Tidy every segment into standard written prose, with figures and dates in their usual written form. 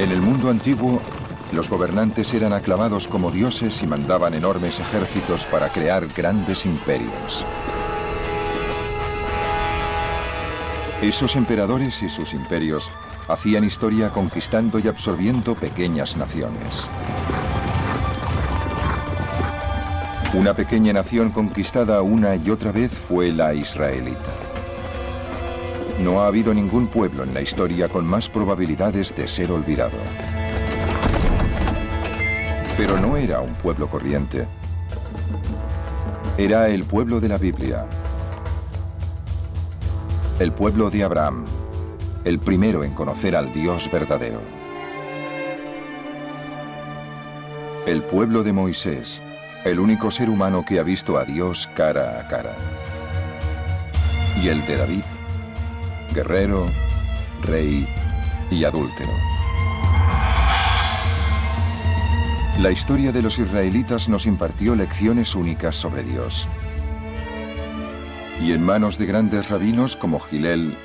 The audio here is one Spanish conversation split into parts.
En el mundo antiguo, los gobernantes eran aclamados como dioses y mandaban enormes ejércitos para crear grandes imperios. Esos emperadores y sus imperios hacían historia conquistando y absorbiendo pequeñas naciones. Una pequeña nación conquistada una y otra vez fue la israelita. No ha habido ningún pueblo en la historia con más probabilidades de ser olvidado. Pero no era un pueblo corriente. Era el pueblo de la Biblia. El pueblo de Abraham, el primero en conocer al Dios verdadero. El pueblo de Moisés, el único ser humano que ha visto a Dios cara a cara. Y el de David, guerrero, rey y adúltero. La historia de los israelitas nos impartió lecciones únicas sobre Dios. Y en manos de grandes rabinos como Hillel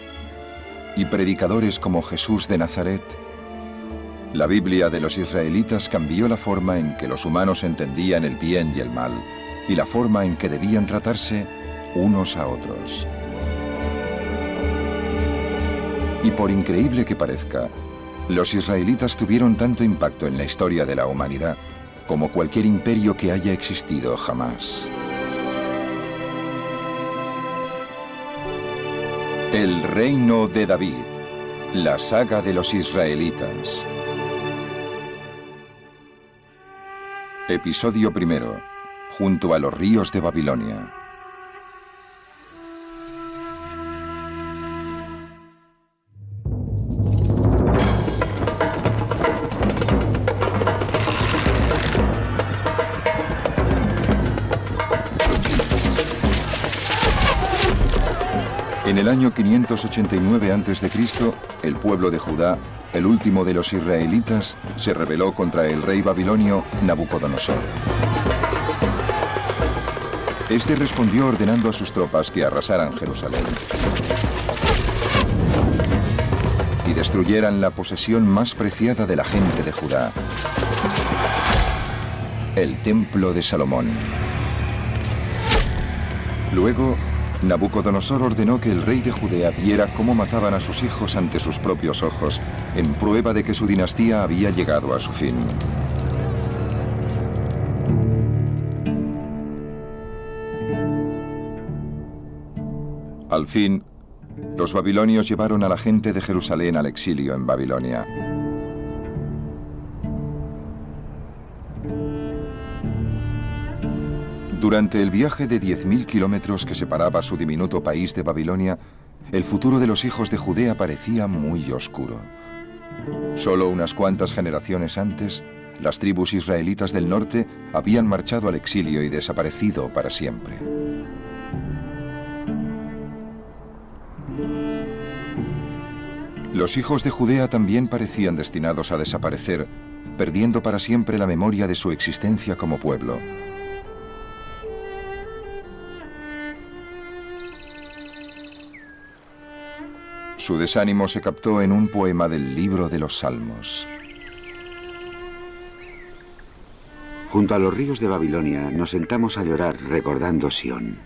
y predicadores como Jesús de Nazaret, la Biblia de los israelitas cambió la forma en que los humanos entendían el bien y el mal, y la forma en que debían tratarse unos a otros. Y por increíble que parezca, los israelitas tuvieron tanto impacto en la historia de la humanidad como cualquier imperio que haya existido jamás. El reino de David, la saga de los israelitas. Episodio primero, junto a los ríos de Babilonia. En el año 589 a.C., el pueblo de Judá, el último de los israelitas, se rebeló contra el rey babilonio Nabucodonosor. Este respondió ordenando a sus tropas que arrasaran Jerusalén y destruyeran la posesión más preciada de la gente de Judá, el templo de Salomón. Luego, Nabucodonosor ordenó que el rey de Judea viera cómo mataban a sus hijos ante sus propios ojos, en prueba de que su dinastía había llegado a su fin. Al fin, los babilonios llevaron a la gente de Jerusalén al exilio en Babilonia. Durante el viaje de 10.000 kilómetros que separaba su diminuto país de Babilonia, el futuro de los hijos de Judea parecía muy oscuro. Solo unas cuantas generaciones antes, las tribus israelitas del norte habían marchado al exilio y desaparecido para siempre. Los hijos de Judea también parecían destinados a desaparecer, perdiendo para siempre la memoria de su existencia como pueblo. Su desánimo se captó en un poema del libro de los Salmos. Junto a los ríos de Babilonia nos sentamos a llorar recordando Sión.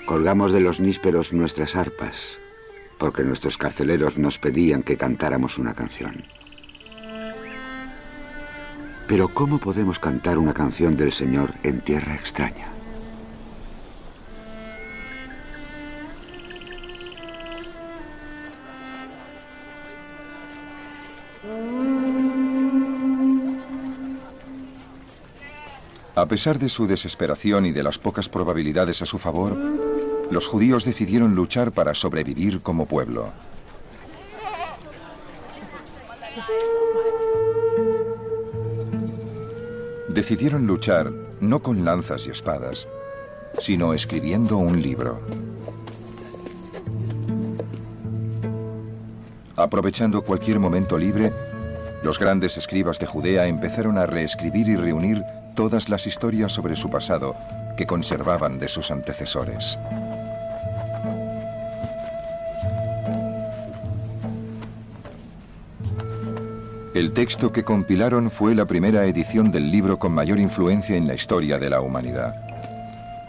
Colgamos de los nísperos nuestras arpas, porque nuestros carceleros nos pedían que cantáramos una canción. Pero ¿cómo podemos cantar una canción del Señor en tierra extraña? A pesar de su desesperación y de las pocas probabilidades a su favor, los judíos decidieron luchar para sobrevivir como pueblo. Decidieron luchar no con lanzas y espadas, sino escribiendo un libro. Aprovechando cualquier momento libre, los grandes escribas de Judea empezaron a reescribir y reunir todas las historias sobre su pasado que conservaban de sus antecesores. El texto que compilaron fue la primera edición del libro con mayor influencia en la historia de la humanidad,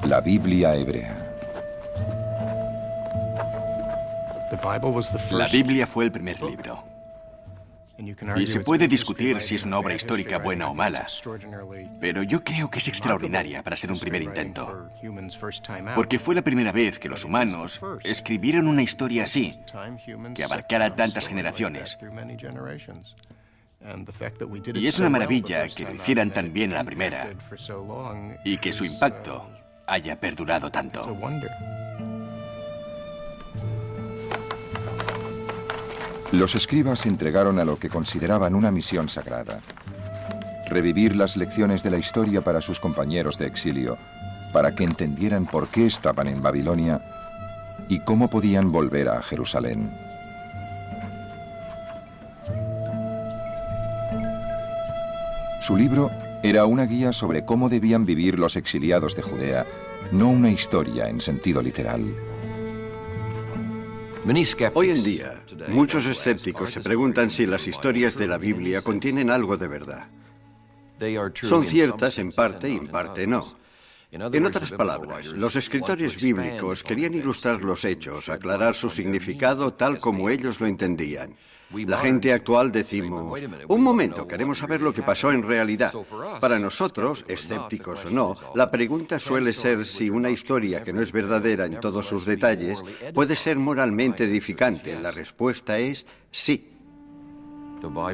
la Biblia hebrea. La Biblia fue el primer libro. Y se puede discutir si es una obra histórica buena o mala, pero yo creo que es extraordinaria para ser un primer intento, porque fue la primera vez que los humanos escribieron una historia así, que abarcara tantas generaciones. Y es una maravilla que lo hicieran tan bien a la primera y que su impacto haya perdurado tanto. Los escribas se entregaron a lo que consideraban una misión sagrada: revivir las lecciones de la historia para sus compañeros de exilio, para que entendieran por qué estaban en Babilonia y cómo podían volver a Jerusalén. Su libro era una guía sobre cómo debían vivir los exiliados de Judea, no una historia en sentido literal. Hoy en día, muchos escépticos se preguntan si las historias de la Biblia contienen algo de verdad. Son ciertas en parte y en parte no. En otras palabras, los escritores bíblicos querían ilustrar los hechos, aclarar su significado tal como ellos lo entendían. La gente actual decimos, un momento, queremos saber lo que pasó en realidad. Para nosotros, escépticos o no, la pregunta suele ser si una historia que no es verdadera en todos sus detalles puede ser moralmente edificante. La respuesta es sí.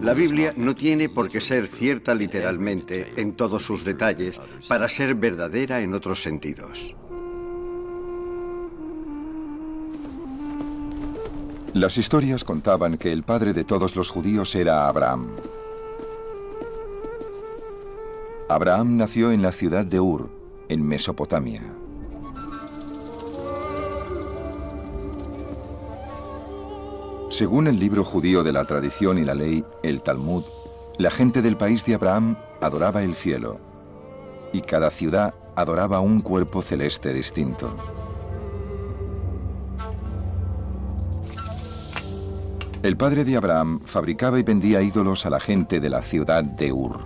La Biblia no tiene por qué ser cierta literalmente en todos sus detalles para ser verdadera en otros sentidos. Las historias contaban que el padre de todos los judíos era Abraham. Abraham nació en la ciudad de Ur, en Mesopotamia. Según el libro judío de la tradición y la ley, el Talmud, la gente del país de Abraham adoraba el cielo, y cada ciudad adoraba un cuerpo celeste distinto. El padre de Abraham fabricaba y vendía ídolos a la gente de la ciudad de Ur.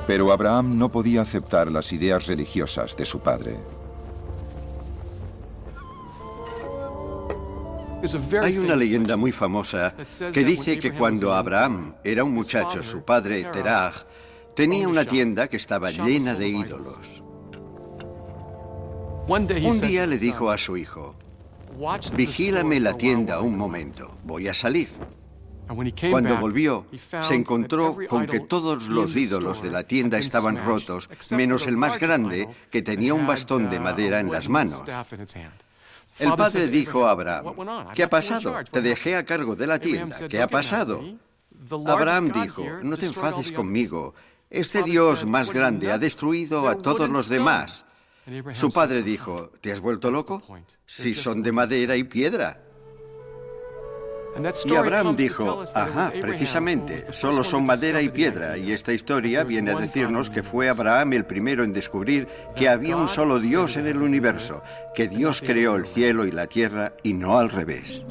Pero Abraham no podía aceptar las ideas religiosas de su padre. Hay una leyenda muy famosa que dice que cuando Abraham era un muchacho, su padre, Terah, tenía una tienda que estaba llena de ídolos. Un día le dijo a su hijo, vigílame la tienda un momento, voy a salir. Cuando volvió, se encontró con que todos los ídolos de la tienda estaban rotos, menos el más grande, que tenía un bastón de madera en las manos. El padre dijo a Abraham, ¿qué ha pasado? Te dejé a cargo de la tienda, ¿qué ha pasado? Abraham dijo, no te enfades conmigo. Este Dios más grande ha destruido a todos los demás. Su padre dijo, ¿te has vuelto loco? Si son de madera y piedra. Y Abraham dijo, ajá, precisamente, solo son madera y piedra. Y esta historia viene a decirnos que fue Abraham el primero en descubrir que había un solo Dios en el universo, que Dios creó el cielo y la tierra y no al revés.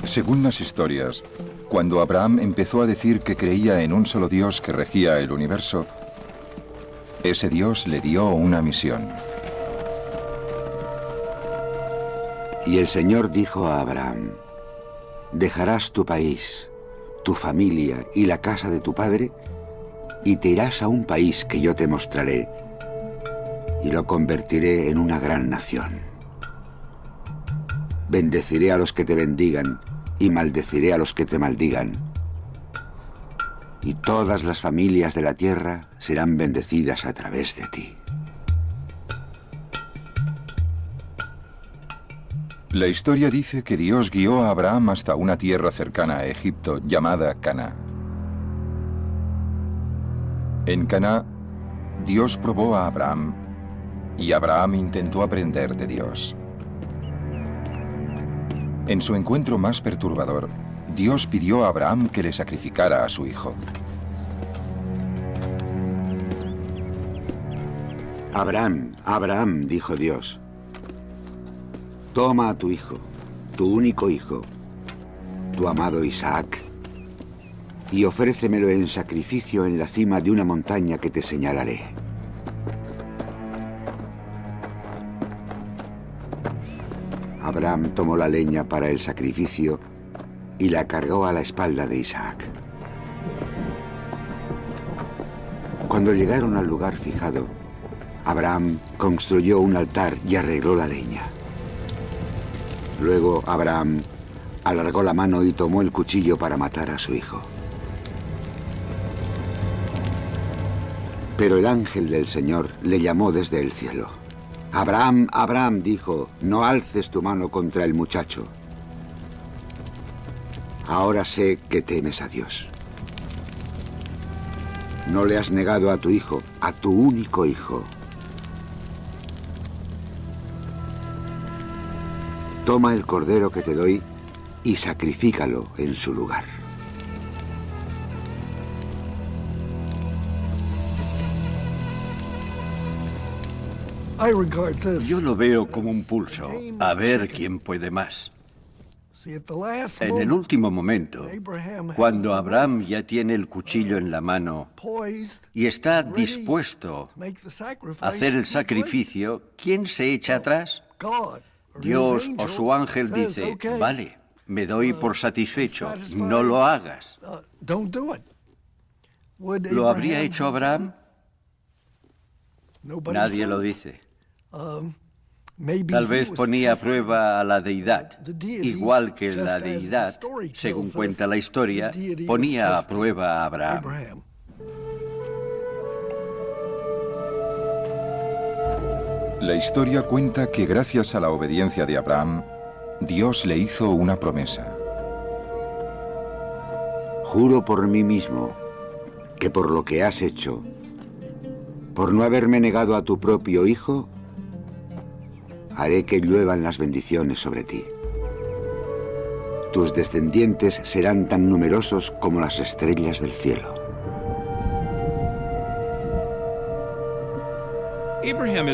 Según las historias, cuando Abraham empezó a decir que creía en un solo Dios que regía el universo, ese Dios le dio una misión. Y el Señor dijo a Abraham, dejarás tu país, tu familia y la casa de tu padre, y te irás a un país que yo te mostraré, y lo convertiré en una gran nación. Bendeciré a los que te bendigan, y maldeciré a los que te maldigan. Y todas las familias de la tierra serán bendecidas a través de ti. La historia dice que Dios guió a Abraham hasta una tierra cercana a Egipto llamada Caná. En Caná, Dios probó a Abraham y Abraham intentó aprender de Dios. En su encuentro más perturbador, Dios pidió a Abraham que le sacrificara a su hijo. Abraham, Abraham, dijo Dios, toma a tu hijo, tu único hijo, tu amado Isaac, y ofrécemelo en sacrificio en la cima de una montaña que te señalaré. Abraham tomó la leña para el sacrificio y la cargó a la espalda de Isaac. Cuando llegaron al lugar fijado, Abraham construyó un altar y arregló la leña. Luego Abraham alargó la mano y tomó el cuchillo para matar a su hijo. Pero el ángel del Señor le llamó desde el cielo. Abraham, Abraham, dijo, no alces tu mano contra el muchacho. Ahora sé que temes a Dios. No le has negado a tu hijo, a tu único hijo. Toma el cordero que te doy y sacrifícalo en su lugar. Yo lo veo como un pulso, a ver quién puede más. En el último momento, cuando Abraham ya tiene el cuchillo en la mano y está dispuesto a hacer el sacrificio, ¿quién se echa atrás? Dios o su ángel dice, vale, me doy por satisfecho, no lo hagas. ¿Lo habría hecho Abraham? Nadie lo dice. Tal vez ponía a prueba a la deidad, igual que la deidad, según cuenta la historia, ponía a prueba a Abraham. La historia cuenta que gracias a la obediencia de Abraham, Dios le hizo una promesa. Juro por mí mismo que por lo que has hecho, por no haberme negado a tu propio hijo, haré que lluevan las bendiciones sobre ti. Tus descendientes serán tan numerosos como las estrellas del cielo.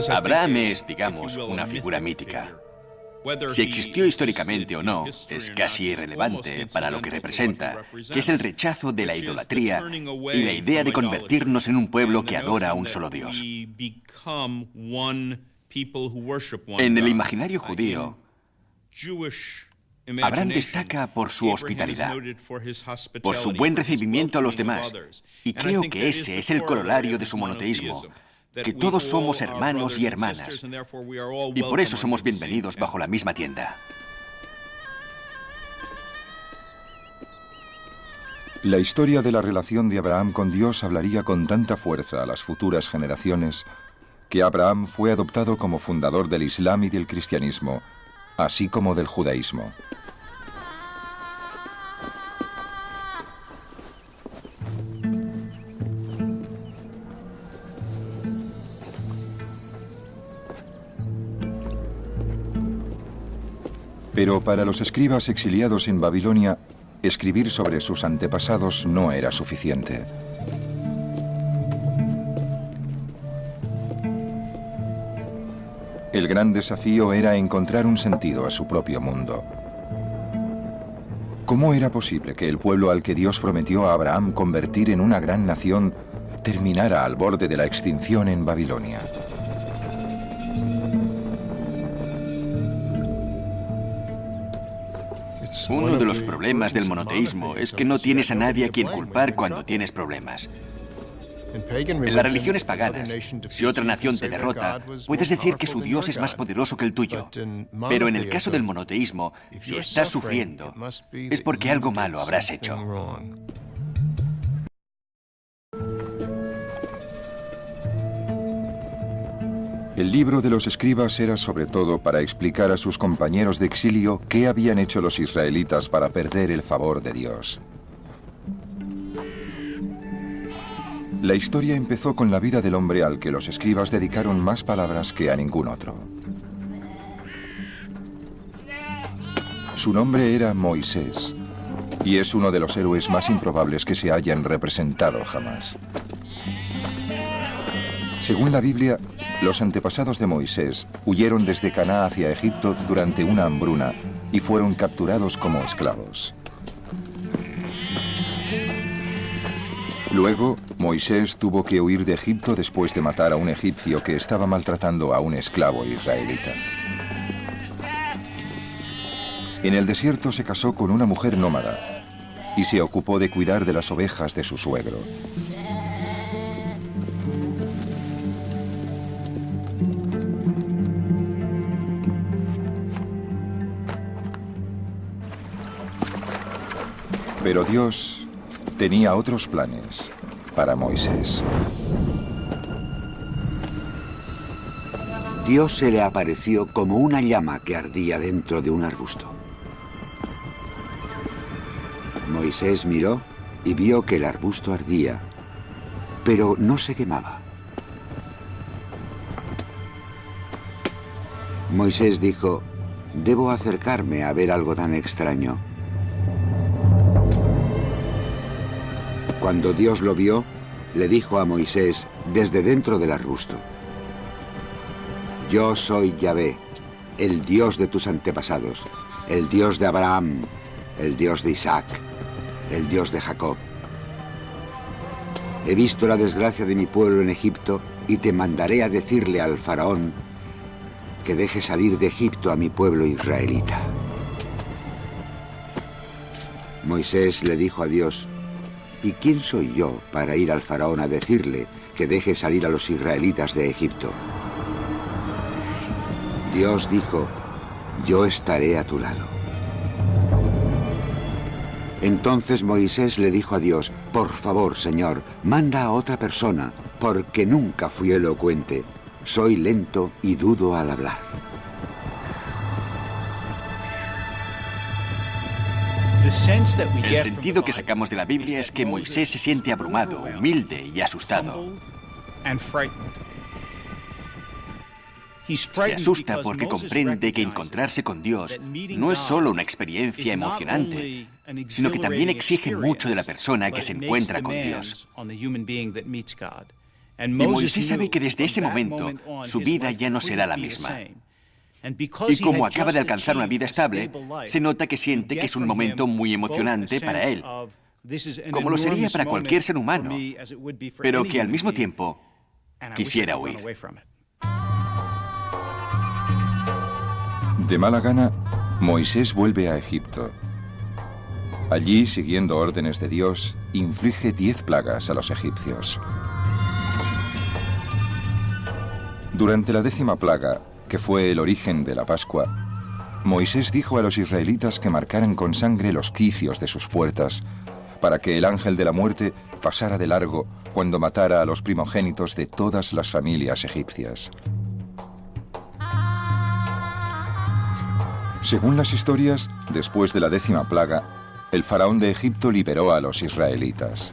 Abraham es, digamos, una figura mítica. Si existió históricamente o no, es casi irrelevante para lo que representa, que es el rechazo de la idolatría y la idea de convertirnos en un pueblo que adora a un solo Dios. En el imaginario judío, Abraham destaca por su hospitalidad, por su buen recibimiento a los demás, y creo que ese es el corolario de su monoteísmo, que todos somos hermanos y hermanas, y por eso somos bienvenidos bajo la misma tienda. La historia de la relación de Abraham con Dios hablaría con tanta fuerza a las futuras generaciones que Abraham fue adoptado como fundador del Islam y del cristianismo, así como del judaísmo. Pero para los escribas exiliados en Babilonia, escribir sobre sus antepasados no era suficiente. El gran desafío era encontrar un sentido a su propio mundo. ¿Cómo era posible que el pueblo al que Dios prometió a Abraham convertir en una gran nación terminara al borde de la extinción en Babilonia? Uno de los problemas del monoteísmo es que no tienes a nadie a quien culpar cuando tienes problemas. En las religiones paganas, si otra nación te derrota, puedes decir que su Dios es más poderoso que el tuyo. Pero en el caso del monoteísmo, si estás sufriendo, es porque algo malo habrás hecho. El libro de los escribas era sobre todo para explicar a sus compañeros de exilio qué habían hecho los israelitas para perder el favor de Dios. La historia empezó con la vida del hombre al que los escribas dedicaron más palabras que a ningún otro. Su nombre era Moisés, y es uno de los héroes más improbables que se hayan representado jamás. Según la Biblia, Los antepasados de Moisés huyeron desde Canaán hacia Egipto durante una hambruna y fueron capturados como esclavos. Luego, Moisés tuvo que huir de Egipto después de matar a un egipcio que estaba maltratando a un esclavo israelita. En el desierto se casó con una mujer nómada y se ocupó de cuidar de las ovejas de su suegro. Pero Dios tenía otros planes para Moisés. Dios se le apareció como una llama que ardía dentro de un arbusto. Moisés miró y vio que el arbusto ardía, pero no se quemaba. Moisés dijo: «Debo acercarme a ver algo tan extraño». Cuando Dios lo vio, le dijo a Moisés desde dentro del arbusto: «Yo soy Yahvé, el Dios de tus antepasados, el Dios de Abraham, el Dios de Isaac, el Dios de Jacob. He visto la desgracia de mi pueblo en Egipto y te mandaré a decirle al faraón que deje salir de Egipto a mi pueblo israelita». Moisés le dijo a Dios: «¿Y quién soy yo para ir al faraón a decirle que deje salir a los israelitas de Egipto?». Dios dijo: «Yo estaré a tu lado». Entonces Moisés le dijo a Dios: «Por favor, Señor, manda a otra persona, porque nunca fui elocuente. Soy lento y dudo al hablar». El sentido que sacamos de la Biblia es que Moisés se siente abrumado, humilde y asustado. Se asusta porque comprende que encontrarse con Dios no es solo una experiencia emocionante, sino que también exige mucho de la persona que se encuentra con Dios. Y Moisés sabe que desde ese momento su vida ya no será la misma. Y como acaba de alcanzar una vida estable, se nota que siente que es un momento muy emocionante para él, como lo sería para cualquier ser humano, pero que al mismo tiempo quisiera huir. De mala gana, Moisés vuelve a Egipto. Allí, siguiendo órdenes de Dios, inflige 10 plagas a los egipcios. Durante la 10ª plaga, que fue el origen de la Pascua, Moisés dijo a los israelitas que marcaran con sangre los quicios de sus puertas, para que el ángel de la muerte pasara de largo cuando matara a los primogénitos de todas las familias egipcias. Según las historias, después de la 10ª plaga, el faraón de Egipto liberó a los israelitas.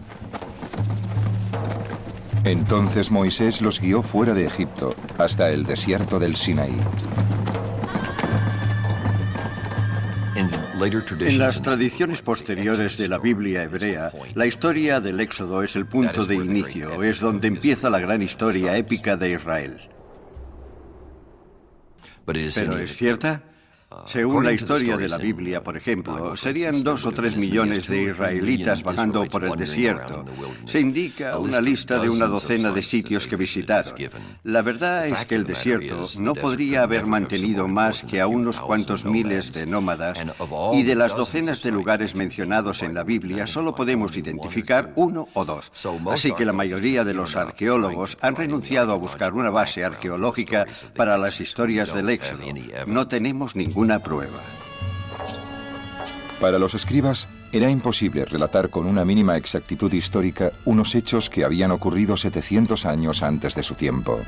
Entonces Moisés los guió fuera de Egipto, hasta el desierto del Sinaí. En las tradiciones posteriores de la Biblia hebrea, la historia del Éxodo es el punto de inicio, es donde empieza la gran historia épica de Israel. ¿Pero es cierta? Según la historia de la Biblia, por ejemplo, serían 2 o 3 millones de israelitas vagando por el desierto. Se indica una lista de una docena de sitios que visitaron. La verdad es que el desierto no podría haber mantenido más que a unos cuantos miles de nómadas, y de las docenas de lugares mencionados en la Biblia solo podemos identificar 1 o 2. Así que la mayoría de los arqueólogos han renunciado a buscar una base arqueológica para las historias del Éxodo. No tenemos ninguna prueba. Para los escribas, era imposible relatar con una mínima exactitud histórica unos hechos que habían ocurrido 700 años antes de su tiempo.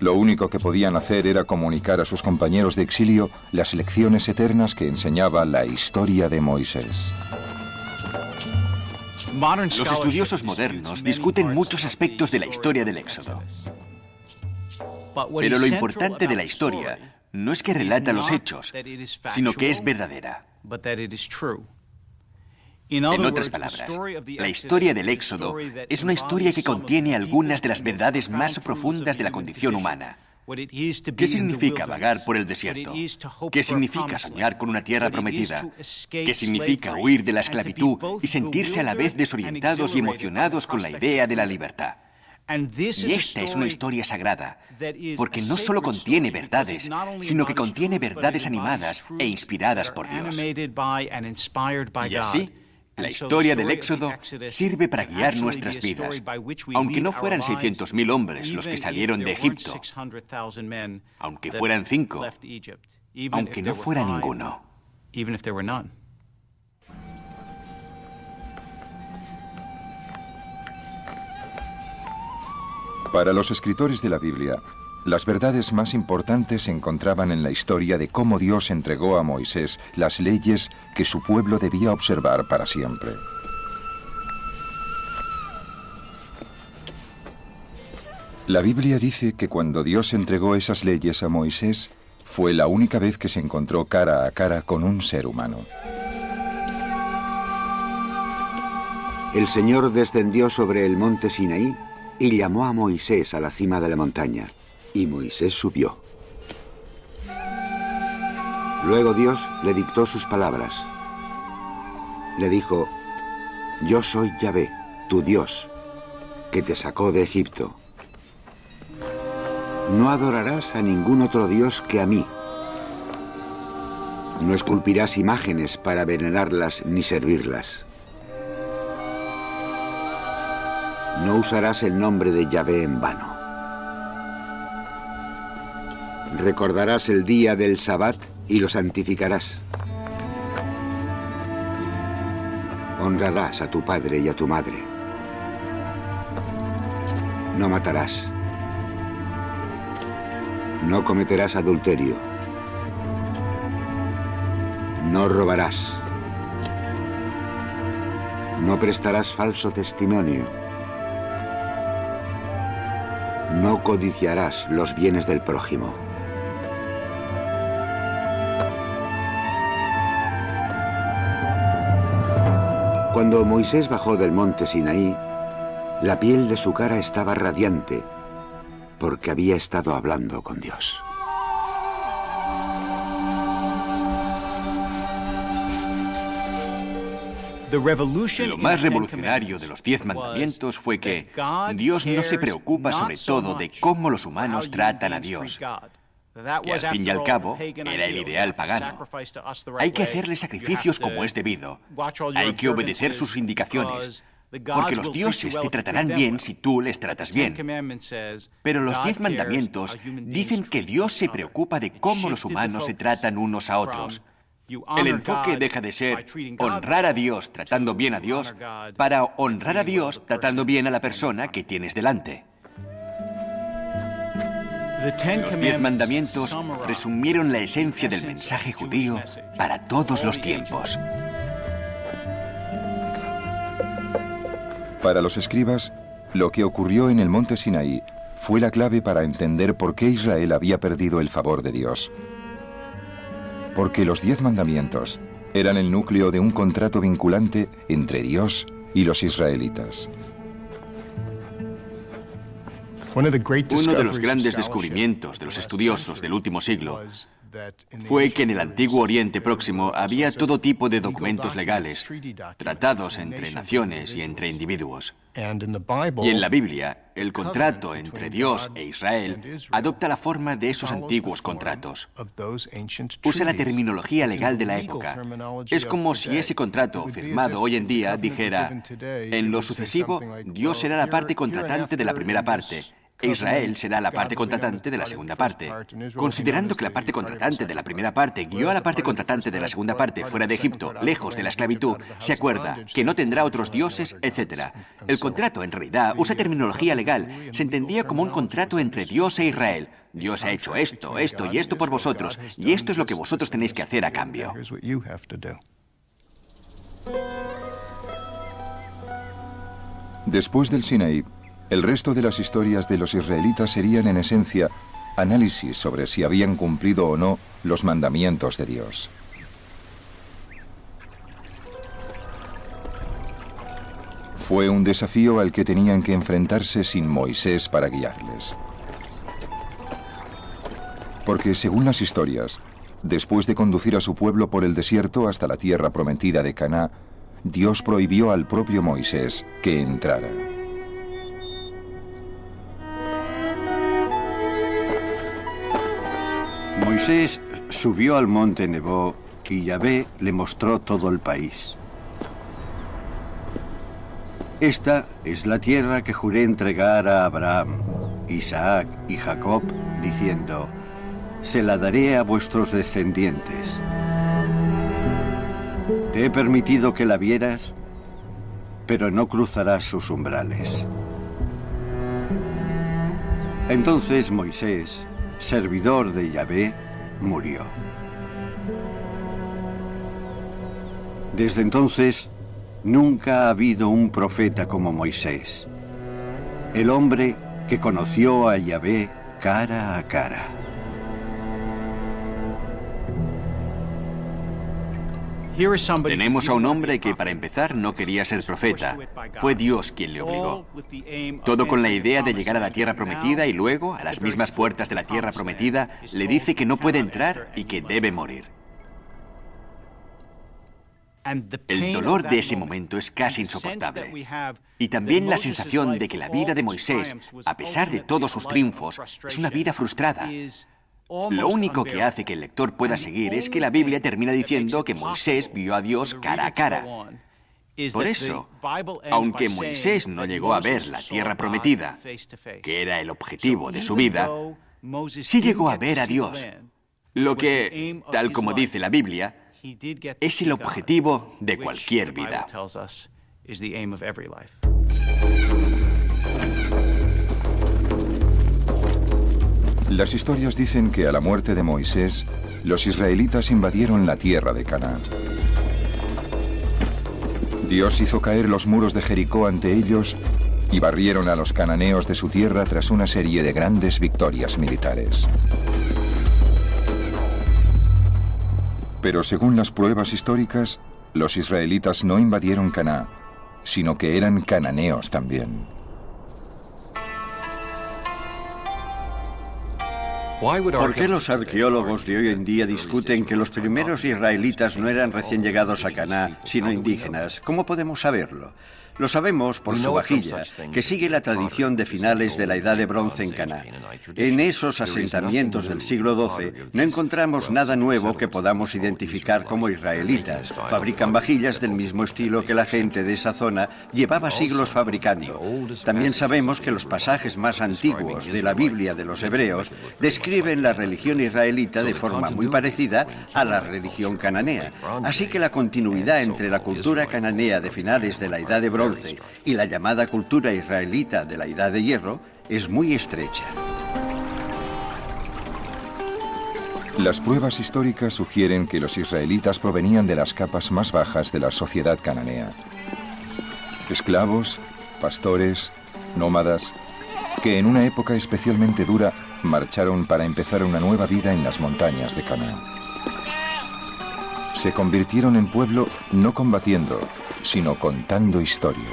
Lo único que podían hacer era comunicar a sus compañeros de exilio las lecciones eternas que enseñaba la historia de Moisés. Los estudiosos modernos discuten muchos aspectos de la historia del Éxodo. Pero lo importante de la historia no es que relata los hechos, sino que es verdadera. En otras palabras, la historia del Éxodo es una historia que contiene algunas de las verdades más profundas de la condición humana. ¿Qué significa vagar por el desierto? ¿Qué significa soñar con una tierra prometida? ¿Qué significa huir de la esclavitud y sentirse a la vez desorientados y emocionados con la idea de la libertad? Y esta es una historia sagrada, porque no solo contiene verdades, sino que contiene verdades animadas e inspiradas por Dios. Y así, la historia del Éxodo sirve para guiar nuestras vidas, aunque no fueran 600.000 hombres los que salieron de Egipto, aunque fueran 5, aunque no fuera ninguno. Para los escritores de la Biblia, las verdades más importantes se encontraban en la historia de cómo Dios entregó a Moisés las leyes que su pueblo debía observar para siempre. La Biblia dice que cuando Dios entregó esas leyes a Moisés, fue la única vez que se encontró cara a cara con un ser humano. El Señor descendió sobre el monte Sinaí y llamó a Moisés a la cima de la montaña. Y Moisés subió. Luego Dios le dictó sus palabras. Le dijo: Yo soy Yahvé, tu Dios, que te sacó de Egipto. No adorarás a ningún otro Dios que a mí. No esculpirás imágenes para venerarlas ni servirlas. No usarás el nombre de Yahvé en vano. Recordarás el día del Sabbat y lo santificarás. Honrarás a tu padre y a tu madre. No matarás. No cometerás adulterio. No robarás. No prestarás falso testimonio. No codiciarás los bienes del prójimo. Cuando Moisés bajó del monte Sinaí, la piel de su cara estaba radiante, porque había estado hablando con Dios. Lo más revolucionario de los 10 mandamientos fue que Dios no se preocupa sobre todo de cómo los humanos tratan a Dios, que al fin y al cabo era el ideal pagano. Hay que hacerle sacrificios como es debido. Hay que obedecer sus indicaciones, porque los dioses te tratarán bien si tú les tratas bien. Pero los 10 mandamientos dicen que Dios se preocupa de cómo los humanos se tratan unos a otros. El enfoque deja de ser honrar a Dios tratando bien a Dios para honrar a Dios tratando bien a la persona que tienes delante. Los 10 mandamientos resumieron la esencia del mensaje judío para todos los tiempos. Para los escribas, lo que ocurrió en el monte Sinaí fue la clave para entender por qué Israel había perdido el favor de Dios. Porque los 10 mandamientos eran el núcleo de un contrato vinculante entre Dios y los israelitas. Uno de los grandes descubrimientos de los estudiosos del último siglo fue que en el antiguo Oriente Próximo había todo tipo de documentos legales, tratados entre naciones y entre individuos. Y en la Biblia, el contrato entre Dios e Israel adopta la forma de esos antiguos contratos. Usa la terminología legal de la época. Es como si ese contrato, firmado hoy en día, dijera: en lo sucesivo, Dios será la parte contratante de la primera parte, e Israel será la parte contratante de la segunda parte. Considerando que la parte contratante de la primera parte guió a la parte contratante de la segunda parte fuera de Egipto, lejos de la esclavitud, se acuerda que no tendrá otros dioses, etc. El contrato, en realidad, usa terminología legal. Se entendía como un contrato entre Dios e Israel. Dios ha hecho esto, esto y esto por vosotros, y esto es lo que vosotros tenéis que hacer a cambio. Después del Sinaí, el resto de las historias de los israelitas serían, en esencia, análisis sobre si habían cumplido o no los mandamientos de Dios. Fue un desafío al que tenían que enfrentarse sin Moisés para guiarles. Porque, según las historias, después de conducir a su pueblo por el desierto hasta la tierra prometida de Canaán, Dios prohibió al propio Moisés que entrara. Moisés subió al monte Nebo y Yahvé le mostró todo el país. Esta es la tierra que juré entregar a Abraham, Isaac y Jacob, diciendo: se la daré a vuestros descendientes. Te he permitido que la vieras, pero no cruzarás sus umbrales. Entonces Moisés, servidor de Yahvé, murió. Desde entonces, nunca ha habido un profeta como Moisés, el hombre que conoció a Yahvé cara a cara. Tenemos a un hombre que, para empezar, no quería ser profeta. Fue Dios quien le obligó. Todo con la idea de llegar a la tierra prometida y luego, a las mismas puertas de la tierra prometida, le dice que no puede entrar y que debe morir. El dolor de ese momento es casi insoportable. Y también la sensación de que la vida de Moisés, a pesar de todos sus triunfos, es una vida frustrada. Lo único que hace que el lector pueda seguir es que la Biblia termina diciendo que Moisés vio a Dios cara a cara. Por eso, aunque Moisés no llegó a ver la tierra prometida, que era el objetivo de su vida, sí llegó a ver a Dios, lo que, tal como dice la Biblia, es el objetivo de cualquier vida. Las historias dicen que a la muerte de Moisés, los israelitas invadieron la tierra de Canaán. Dios hizo caer los muros de Jericó ante ellos y barrieron a los cananeos de su tierra tras una serie de grandes victorias militares. Pero según las pruebas históricas, los israelitas no invadieron Canaán, sino que eran cananeos también. ¿Por qué los arqueólogos de hoy en día discuten que los primeros israelitas no eran recién llegados a Canaán, sino indígenas? ¿Cómo podemos saberlo? Lo sabemos por su vajilla, que sigue la tradición de finales de la Edad de Bronce en Canaán. En esos asentamientos del siglo XII no encontramos nada nuevo que podamos identificar como israelitas. Fabrican vajillas del mismo estilo que la gente de esa zona llevaba siglos fabricando. También sabemos que los pasajes más antiguos de la Biblia de los hebreos describen la religión israelita de forma muy parecida a la religión cananea. Así que la continuidad entre la cultura cananea de finales de la Edad de Bronce y la llamada cultura israelita de la Edad de Hierro es muy estrecha. Las pruebas históricas sugieren que los israelitas provenían de las capas más bajas de la sociedad cananea. Esclavos, pastores, nómadas, que en una época especialmente dura marcharon para empezar una nueva vida en las montañas de Canaán. Se convirtieron en pueblo no combatiendo, sino contando historias.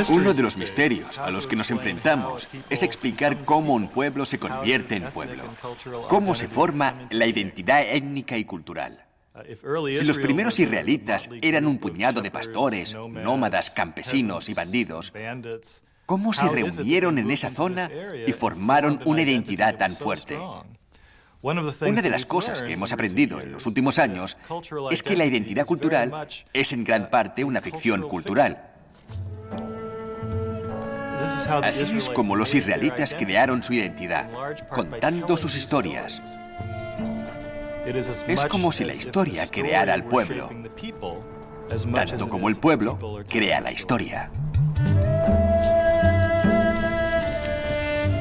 Uno de los misterios a los que nos enfrentamos es explicar cómo un pueblo se convierte en pueblo, cómo se forma la identidad étnica y cultural. Si los primeros israelitas eran un puñado de pastores, nómadas, campesinos y bandidos, ¿cómo se reunieron en esa zona y formaron una identidad tan fuerte? Una de las cosas que hemos aprendido en los últimos años es que la identidad cultural es en gran parte una ficción cultural. Así es como los israelitas crearon su identidad, contando sus historias. Es como si la historia creara al pueblo, tanto como el pueblo crea la historia.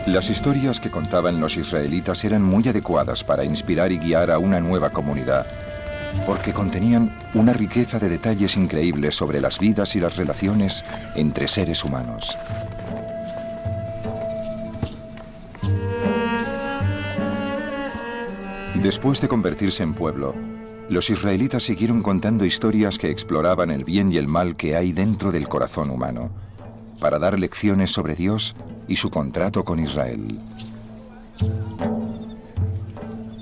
Las historias que contaban los israelitas eran muy adecuadas para inspirar y guiar a una nueva comunidad, porque contenían una riqueza de detalles increíbles sobre las vidas y las relaciones entre seres humanos. Después de convertirse en pueblo, los israelitas siguieron contando historias que exploraban el bien y el mal que hay dentro del corazón humano, para dar lecciones sobre Dios y su contrato con Israel.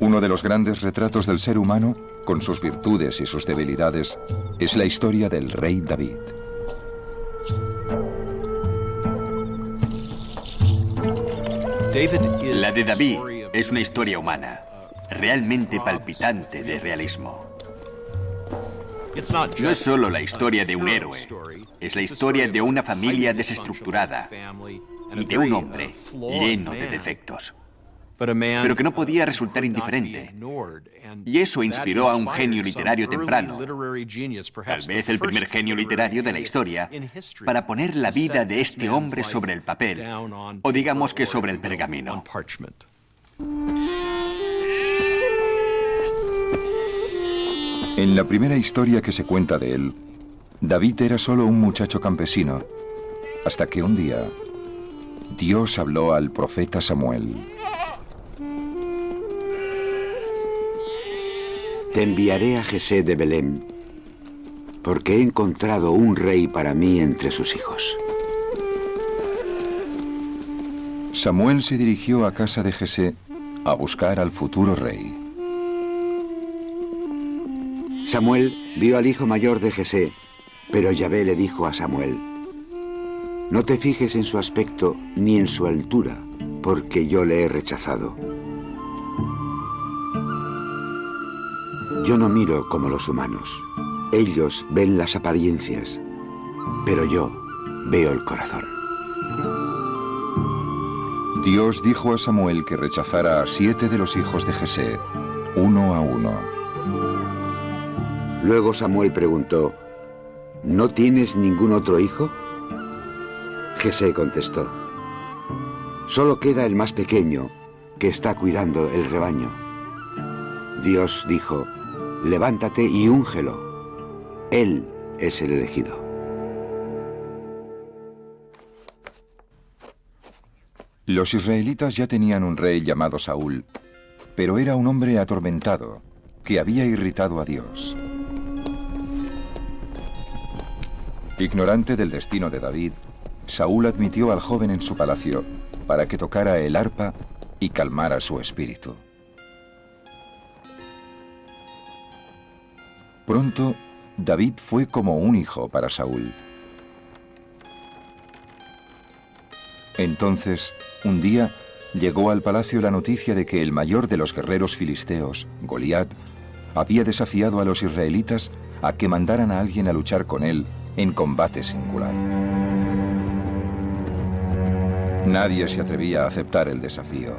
Uno de los grandes retratos del ser humano, con sus virtudes y sus debilidades, es la historia del rey David. La de David es una historia humana, realmente palpitante de realismo. No es solo la historia de un héroe, es la historia de una familia desestructurada y de un hombre lleno de defectos, pero que no podía resultar indiferente. Y eso inspiró a un genio literario temprano, tal vez el primer genio literario de la historia, para poner la vida de este hombre sobre el papel, o digamos que sobre el pergamino. En la primera historia que se cuenta de él, David era solo un muchacho campesino, hasta que un día Dios habló al profeta Samuel. Te enviaré a Jesé de Belén, porque he encontrado un rey para mí entre sus hijos. Samuel se dirigió a casa de Jesé a buscar al futuro rey. Samuel vio al hijo mayor de Jesé, pero Yahvé le dijo a Samuel: no te fijes en su aspecto ni en su altura, porque yo le he rechazado. Yo no miro como los humanos. Ellos ven las apariencias, pero yo veo el corazón. Dios dijo a Samuel que rechazara a 7 de los hijos de Jesé, uno a uno. Luego Samuel preguntó: ¿no tienes ningún otro hijo? Jesé contestó: solo queda el más pequeño, que está cuidando el rebaño. Dios dijo: levántate y úngelo. Él es el elegido. Los israelitas ya tenían un rey llamado Saúl, pero era un hombre atormentado, que había irritado a Dios. Ignorante del destino de David, Saúl admitió al joven en su palacio para que tocara el arpa y calmara su espíritu. Pronto, David fue como un hijo para Saúl. Entonces, un día, llegó al palacio la noticia de que el mayor de los guerreros filisteos, Goliat, había desafiado a los israelitas a que mandaran a alguien a luchar con él en combate singular. Nadie se atrevía a aceptar el desafío.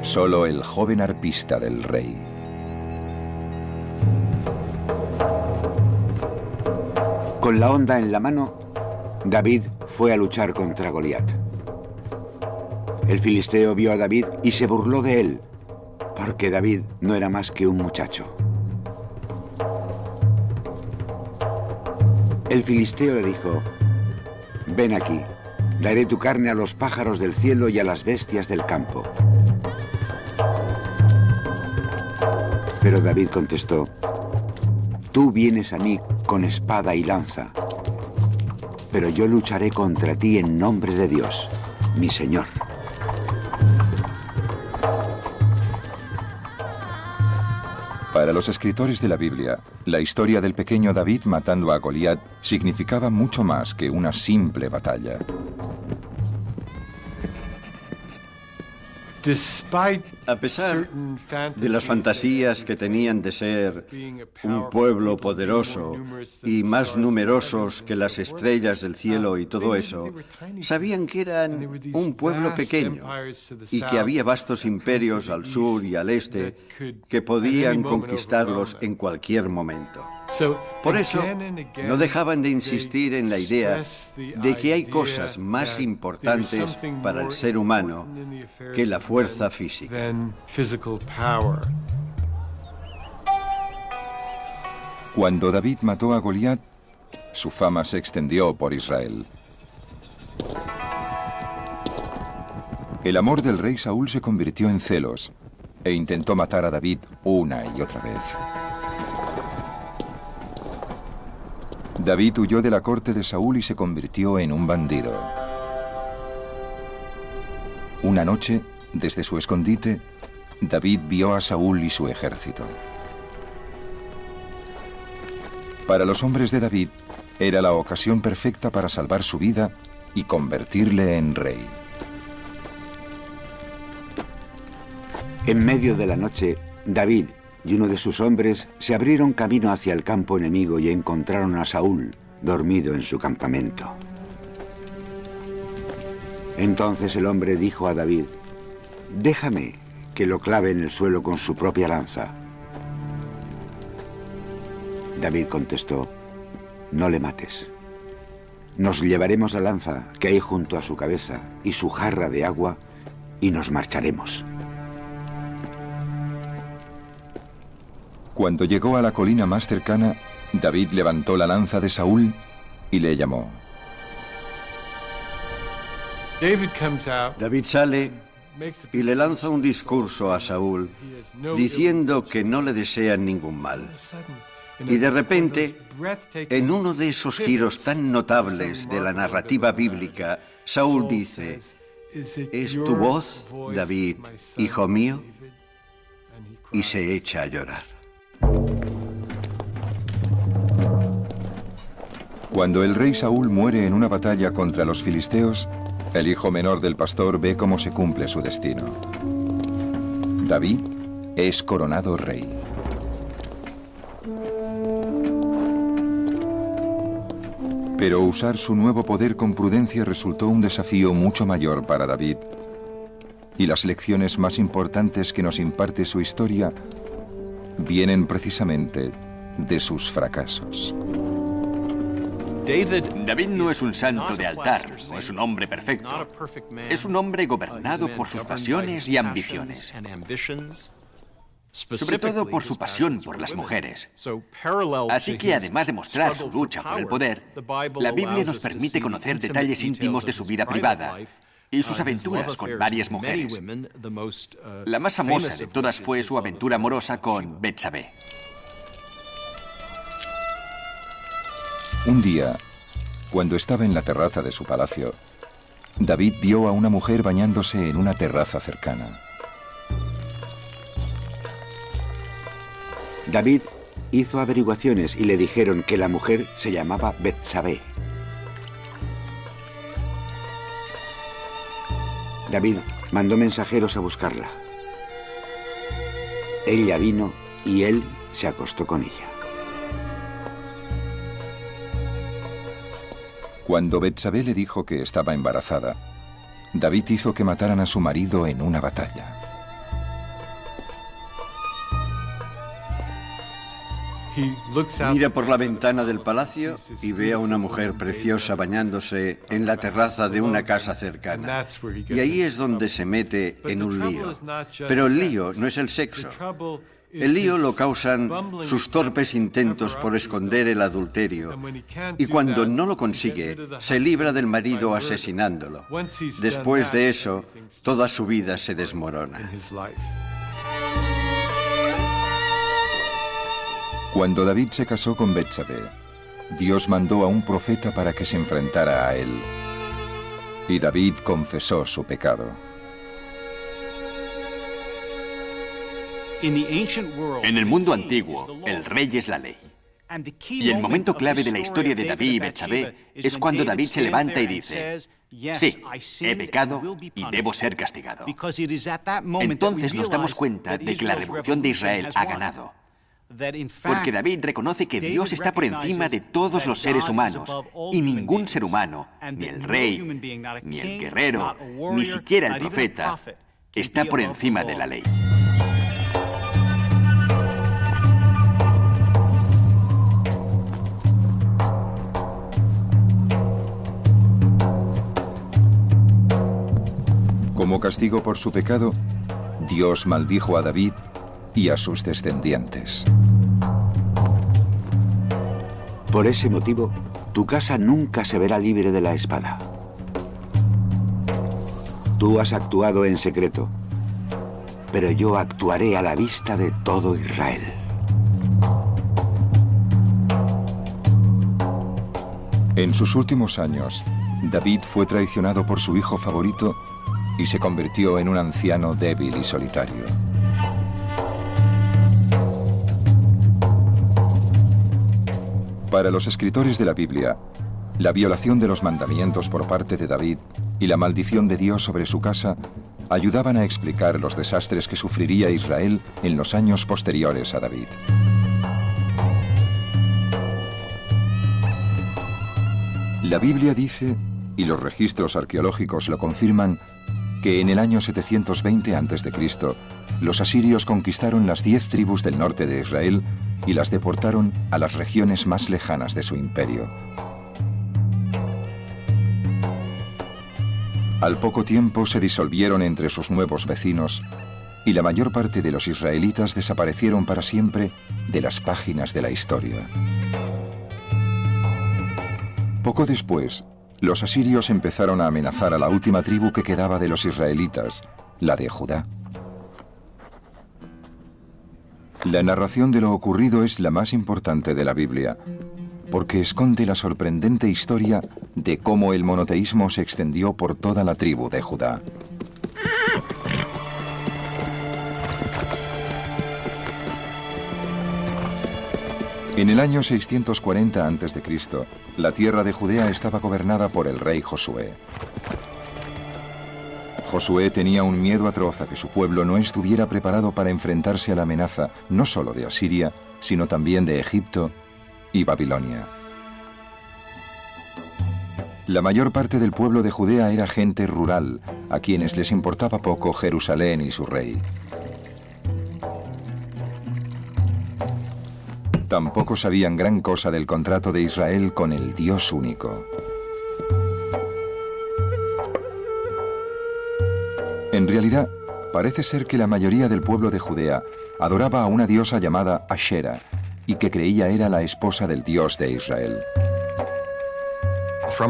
Solo el joven arpista del rey. Con la honda en la mano, David fue a luchar contra Goliat. El filisteo vio a David y se burló de él, porque David no era más que un muchacho. El filisteo le dijo: ven aquí, daré tu carne a los pájaros del cielo y a las bestias del campo. Pero David contestó: tú vienes a mí con espada y lanza, pero yo lucharé contra ti en nombre de Dios, mi Señor. Para los escritores de la Biblia, la historia del pequeño David matando a Goliat significaba mucho más que una simple batalla. A pesar de las fantasías que tenían de ser un pueblo poderoso y más numerosos que las estrellas del cielo y todo eso, sabían que eran un pueblo pequeño y que había vastos imperios al sur y al este que podían conquistarlos en cualquier momento. Por eso, no dejaban de insistir en la idea de que hay cosas más importantes para el ser humano que la fuerza física. Cuando David mató a Goliat, su fama se extendió por Israel. El amor del rey Saúl se convirtió en celos, e intentó matar a David una y otra vez. David huyó de la corte de Saúl y se convirtió en un bandido. Una noche, desde su escondite, David vio a Saúl y su ejército. Para los hombres de David, era la ocasión perfecta para salvar su vida y convertirle en rey. En medio de la noche, David y uno de sus hombres se abrieron camino hacia el campo enemigo y encontraron a Saúl dormido en su campamento. Entonces el hombre dijo a David: «Déjame que lo clave en el suelo con su propia lanza». David contestó: «No le mates. Nos llevaremos la lanza que hay junto a su cabeza y su jarra de agua y nos marcharemos». Cuando llegó a la colina más cercana, David levantó la lanza de Saúl y le llamó. David sale y le lanza un discurso a Saúl diciendo que no le desean ningún mal. Y de repente, en uno de esos giros tan notables de la narrativa bíblica, Saúl dice: «¿Es tu voz, David, hijo mío?». Y se echa a llorar. Cuando el rey Saúl muere en una batalla contra los filisteos, el hijo menor del pastor ve cómo se cumple su destino. David es coronado rey. Pero usar su nuevo poder con prudencia resultó un desafío mucho mayor para David. Y las lecciones más importantes que nos imparte su historia vienen precisamente de sus fracasos. David no es un santo de altar, no es un hombre perfecto. Es un hombre gobernado por sus pasiones y ambiciones. Sobre todo por su pasión por las mujeres. Así que además de mostrar su lucha por el poder, la Biblia nos permite conocer detalles íntimos de su vida privada y sus aventuras con varias mujeres. La más famosa de todas fue su aventura amorosa con Betsabé. Un día, cuando estaba en la terraza de su palacio, David vio a una mujer bañándose en una terraza cercana. David hizo averiguaciones y le dijeron que la mujer se llamaba Betsabé. David mandó mensajeros a buscarla. Ella vino y él se acostó con ella. Cuando Betsabé le dijo que estaba embarazada, David hizo que mataran a su marido en una batalla. Mira por la ventana del palacio y ve a una mujer preciosa bañándose en la terraza de una casa cercana. Y ahí es donde se mete en un lío. Pero el lío no es el sexo. El lío lo causan sus torpes intentos por esconder el adulterio. Y cuando no lo consigue, se libra del marido asesinándolo. Después de eso, toda su vida se desmorona. Cuando David se casó con Betsabé, Dios mandó a un profeta para que se enfrentara a él. Y David confesó su pecado. En el mundo antiguo, el rey es la ley. Y el momento clave de la historia de David y Betsabé es cuando David se levanta y dice: «Sí, he pecado y debo ser castigado». Entonces nos damos cuenta de que la revolución de Israel ha ganado. Porque David reconoce que Dios está por encima de todos los seres humanos y ningún ser humano, ni el rey, ni el guerrero, ni siquiera el profeta, está por encima de la ley. Como castigo por su pecado, Dios maldijo a David y a sus descendientes. Por ese motivo, tu casa nunca se verá libre de la espada. Tú has actuado en secreto, pero yo actuaré a la vista de todo Israel. En sus últimos años, David fue traicionado por su hijo favorito y se convirtió en un anciano débil y solitario. Para los escritores de la Biblia, la violación de los mandamientos por parte de David y la maldición de Dios sobre su casa ayudaban a explicar los desastres que sufriría Israel en los años posteriores a David. La Biblia dice, y los registros arqueológicos lo confirman, que en el año 720 a.C., los asirios conquistaron las 10 tribus del norte de Israel y las deportaron a las regiones más lejanas de su imperio. Al poco tiempo se disolvieron entre sus nuevos vecinos y la mayor parte de los israelitas desaparecieron para siempre de las páginas de la historia. Poco después, los asirios empezaron a amenazar a la última tribu que quedaba de los israelitas, la de Judá. La narración de lo ocurrido es la más importante de la Biblia, porque esconde la sorprendente historia de cómo el monoteísmo se extendió por toda la tribu de Judá. En el año 640 a.C., la tierra de Judea estaba gobernada por el rey Josué. Josué tenía un miedo atroz a que su pueblo no estuviera preparado para enfrentarse a la amenaza no solo de Asiria, sino también de Egipto y Babilonia. La mayor parte del pueblo de Judea era gente rural, a quienes les importaba poco Jerusalén y su rey. Tampoco sabían gran cosa del contrato de Israel con el Dios único. En realidad, parece ser que la mayoría del pueblo de Judea adoraba a una diosa llamada Ashera y que creía era la esposa del Dios de Israel.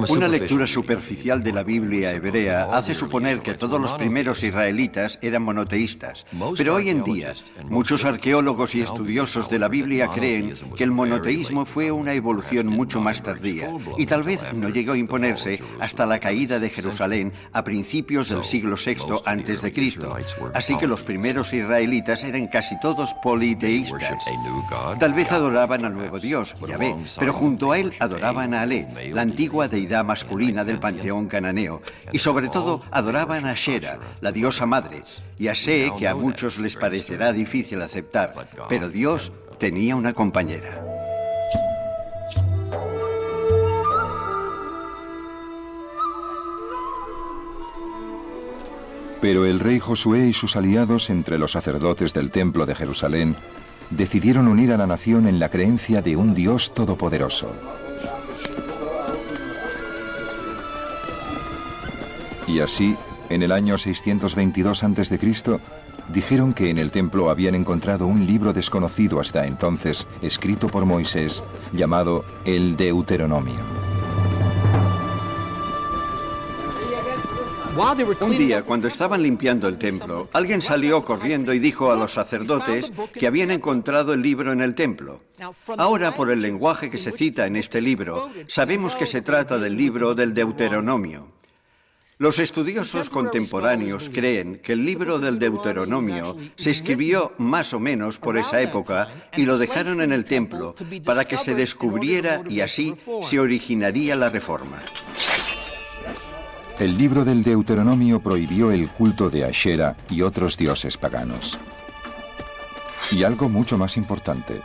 Una lectura superficial de la Biblia hebrea hace suponer que todos los primeros israelitas eran monoteístas. Pero hoy en día, muchos arqueólogos y estudiosos de la Biblia creen que el monoteísmo fue una evolución mucho más tardía y tal vez no llegó a imponerse hasta la caída de Jerusalén a principios del siglo VI a.C. Así que los primeros israelitas eran casi todos politeístas. Tal vez adoraban al nuevo Dios, Yahvé, pero junto a él adoraban a Alé, la antigua deidad masculina del panteón cananeo, y sobre todo adoraban a Ashera, la diosa madre. Ya sé que a muchos les parecerá difícil aceptar, pero Dios tenía una compañera. Pero el rey Josué y sus aliados entre los sacerdotes del templo de Jerusalén decidieron unir a la nación en la creencia de un Dios todopoderoso. Y así, en el año 622 a.C., dijeron que en el templo habían encontrado un libro desconocido hasta entonces, escrito por Moisés, llamado el Deuteronomio. Un día, cuando estaban limpiando el templo, alguien salió corriendo y dijo a los sacerdotes que habían encontrado el libro en el templo. Ahora, por el lenguaje que se cita en este libro, sabemos que se trata del libro del Deuteronomio. Los estudiosos contemporáneos creen que el libro del Deuteronomio se escribió más o menos por esa época y lo dejaron en el templo para que se descubriera y así se originaría la Reforma. El libro del Deuteronomio prohibió el culto de Ashera y otros dioses paganos. Y algo mucho más importante,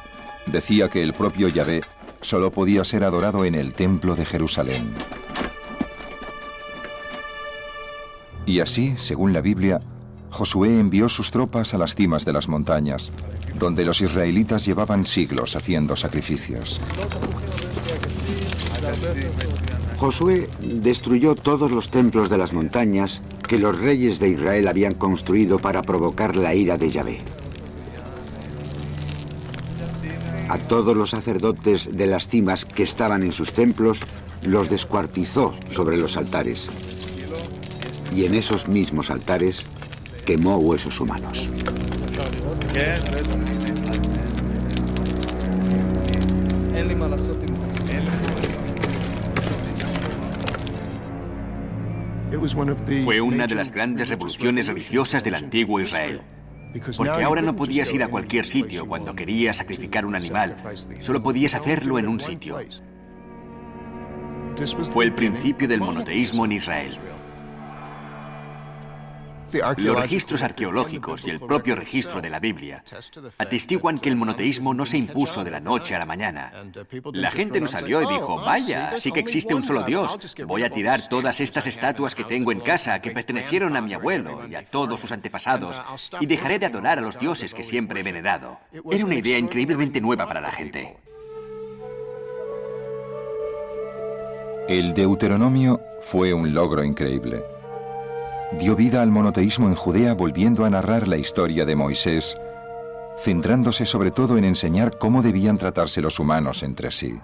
decía que el propio Yahvé solo podía ser adorado en el templo de Jerusalén. Y así, según la Biblia, Josué envió sus tropas a las cimas de las montañas, donde los israelitas llevaban siglos haciendo sacrificios. Josué destruyó todos los templos de las montañas que los reyes de Israel habían construido para provocar la ira de Yahvé. A todos los sacerdotes de las cimas que estaban en sus templos, los descuartizó sobre los altares. Y en esos mismos altares quemó huesos humanos. Fue una de las grandes revoluciones religiosas del antiguo Israel. Porque ahora no podías ir a cualquier sitio cuando querías sacrificar un animal. Solo podías hacerlo en un sitio. Fue el principio del monoteísmo en Israel. Los registros arqueológicos y el propio registro de la Biblia atestiguan que el monoteísmo no se impuso de la noche a la mañana. La gente no salió y dijo, vaya, sí que existe un solo Dios. Voy a tirar todas estas estatuas que tengo en casa, que pertenecieron a mi abuelo y a todos sus antepasados, y dejaré de adorar a los dioses que siempre he venerado. Era una idea increíblemente nueva para la gente. El Deuteronomio fue un logro increíble. Dio vida al monoteísmo en Judea, volviendo a narrar la historia de Moisés, centrándose sobre todo en enseñar cómo debían tratarse los humanos entre sí.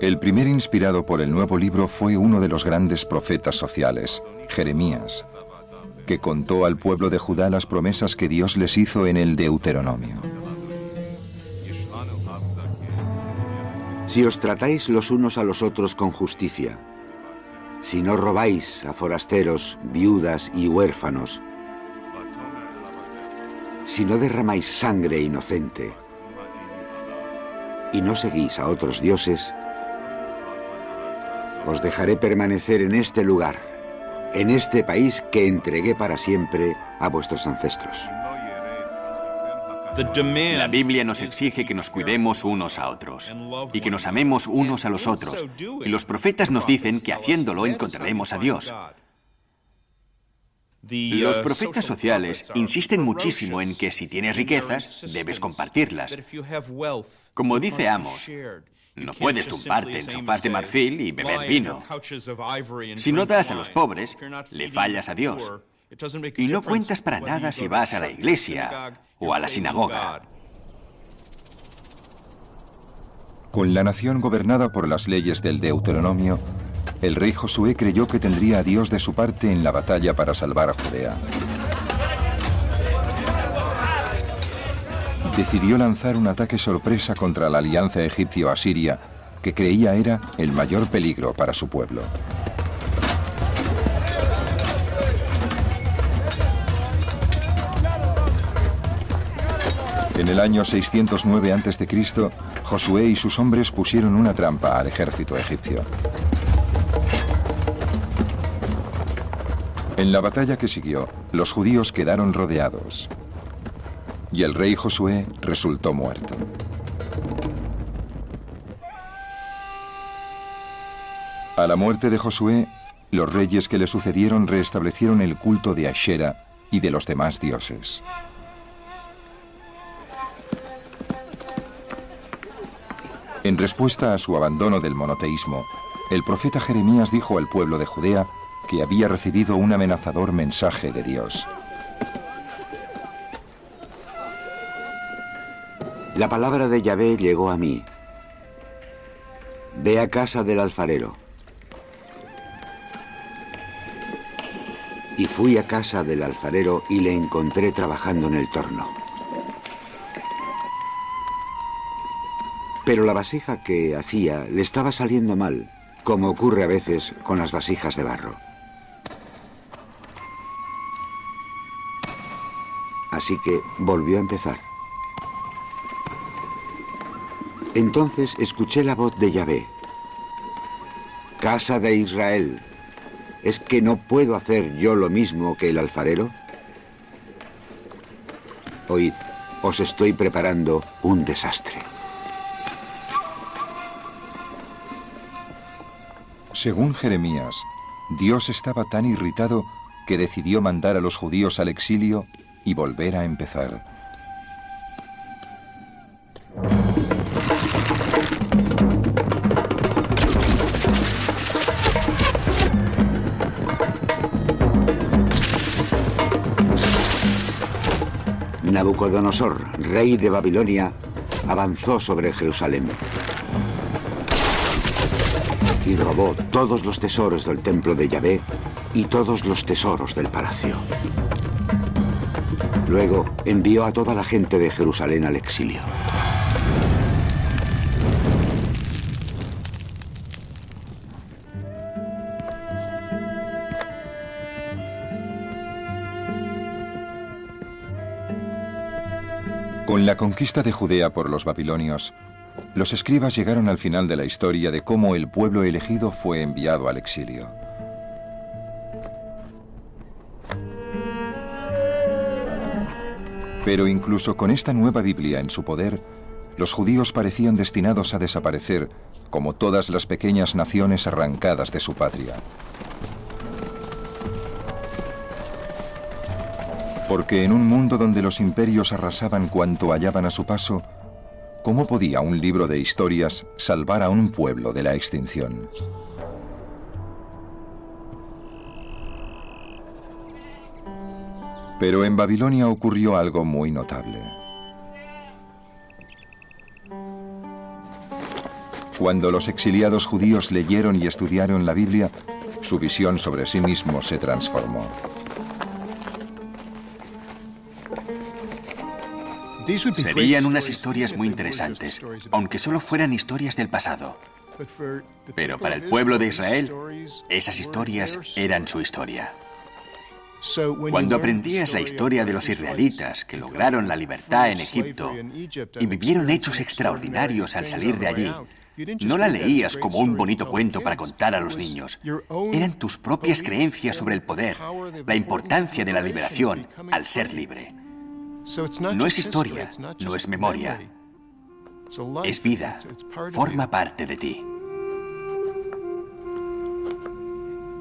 El primer inspirado por el nuevo libro fue uno de los grandes profetas sociales, Jeremías, que contó al pueblo de Judá las promesas que Dios les hizo en el Deuteronomio. Si os tratáis los unos a los otros con justicia, si no robáis a forasteros, viudas y huérfanos, si no derramáis sangre inocente y no seguís a otros dioses, os dejaré permanecer en este lugar, en este país que entregué para siempre a vuestros ancestros. La Biblia nos exige que nos cuidemos unos a otros y que nos amemos unos a los otros. Y los profetas nos dicen que haciéndolo encontraremos a Dios. Los profetas sociales insisten muchísimo en que si tienes riquezas, debes compartirlas. Como dice Amos, no puedes tumbarte en sofás de marfil y beber vino. Si no das a los pobres, le fallas a Dios. Y no cuentas para nada si vas a la iglesia o a la sinagoga. Con la nación gobernada por las leyes del Deuteronomio, el rey Josué creyó que tendría a Dios de su parte en la batalla para salvar a Judea. Decidió lanzar un ataque sorpresa contra la alianza egipcio-asiria, que creía era el mayor peligro para su pueblo. En el año 609 a.C., Josué y sus hombres pusieron una trampa al ejército egipcio. En la batalla que siguió, los judíos quedaron rodeados y el rey Josué resultó muerto. A la muerte de Josué, los reyes que le sucedieron restablecieron el culto de Ashera y de los demás dioses. En respuesta a su abandono del monoteísmo, el profeta Jeremías dijo al pueblo de Judea que había recibido un amenazador mensaje de Dios. La palabra de Yahvé llegó a mí. Ve a casa del alfarero. Y fui a casa del alfarero y le encontré trabajando en el torno. Pero la vasija que hacía le estaba saliendo mal, como ocurre a veces con las vasijas de barro. Así que volvió a empezar. Entonces escuché la voz de Yahvé. Casa de Israel, ¿es que no puedo hacer yo lo mismo que el alfarero? Oíd, os estoy preparando un desastre. Según Jeremías, Dios estaba tan irritado que decidió mandar a los judíos al exilio y volver a empezar. Nabucodonosor, rey de Babilonia, avanzó sobre Jerusalén. y robó todos los tesoros del templo de Yahvé y todos los tesoros del palacio. Luego envió a toda la gente de Jerusalén al exilio. Con la conquista de Judea por los babilonios, los escribas llegaron al final de la historia de cómo el pueblo elegido fue enviado al exilio. Pero incluso con esta nueva Biblia en su poder, los judíos parecían destinados a desaparecer, como todas las pequeñas naciones arrancadas de su patria. Porque en un mundo donde los imperios arrasaban cuanto hallaban a su paso, ¿cómo podía un libro de historias salvar a un pueblo de la extinción? Pero en Babilonia ocurrió algo muy notable. Cuando los exiliados judíos leyeron y estudiaron la Biblia, su visión sobre sí mismos se transformó. Serían unas historias muy interesantes, aunque solo fueran historias del pasado. Pero para el pueblo de Israel, esas historias eran su historia. Cuando aprendías la historia de los israelitas que lograron la libertad en Egipto y vivieron hechos extraordinarios al salir de allí, no la leías como un bonito cuento para contar a los niños. Eran tus propias creencias sobre el poder, la importancia de la liberación al ser libre. No es historia, no es memoria, es vida, forma parte de ti.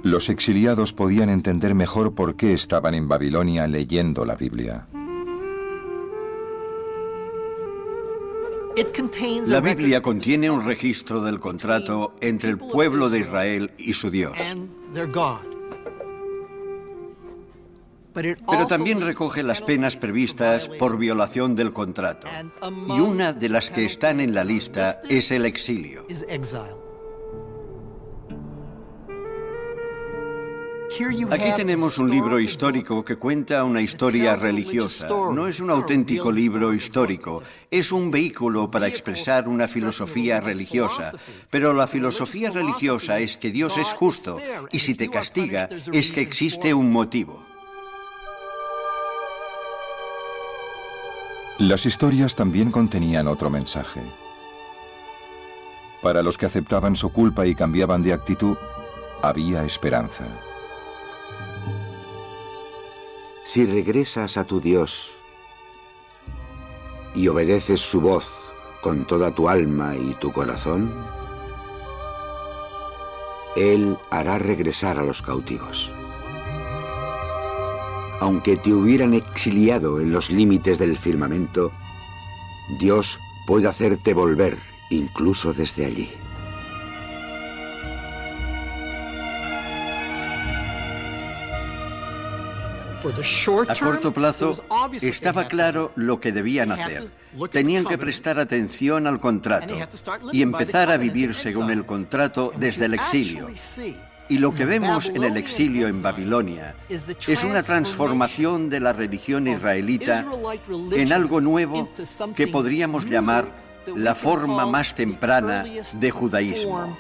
Los exiliados podían entender mejor por qué estaban en Babilonia leyendo la Biblia. La Biblia contiene un registro del contrato entre el pueblo de Israel y su Dios. Pero también recoge las penas previstas por violación del contrato. Y una de las que están en la lista es el exilio. Aquí tenemos un libro histórico que cuenta una historia religiosa. No es un auténtico libro histórico, es un vehículo para expresar una filosofía religiosa. Pero la filosofía religiosa es que Dios es justo y si te castiga es que existe un motivo. Las historias también contenían otro mensaje. Para los que aceptaban su culpa y cambiaban de actitud, había esperanza. Si regresas a tu Dios y obedeces su voz con toda tu alma y tu corazón, Él hará regresar a los cautivos. Aunque te hubieran exiliado en los límites del firmamento, Dios puede hacerte volver incluso desde allí. A corto plazo, estaba claro lo que debían hacer. Tenían que prestar atención al contrato y empezar a vivir según el contrato desde el exilio. Y lo que vemos en el exilio en Babilonia es una transformación de la religión israelita en algo nuevo que podríamos llamar la forma más temprana de judaísmo.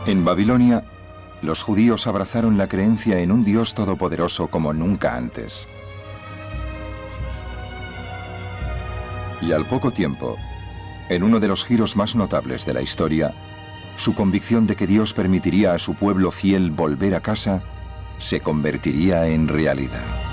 En Babilonia, los judíos abrazaron la creencia en un Dios todopoderoso como nunca antes. Y al poco tiempo, en uno de los giros más notables de la historia, su convicción de que Dios permitiría a su pueblo fiel volver a casa se convertiría en realidad.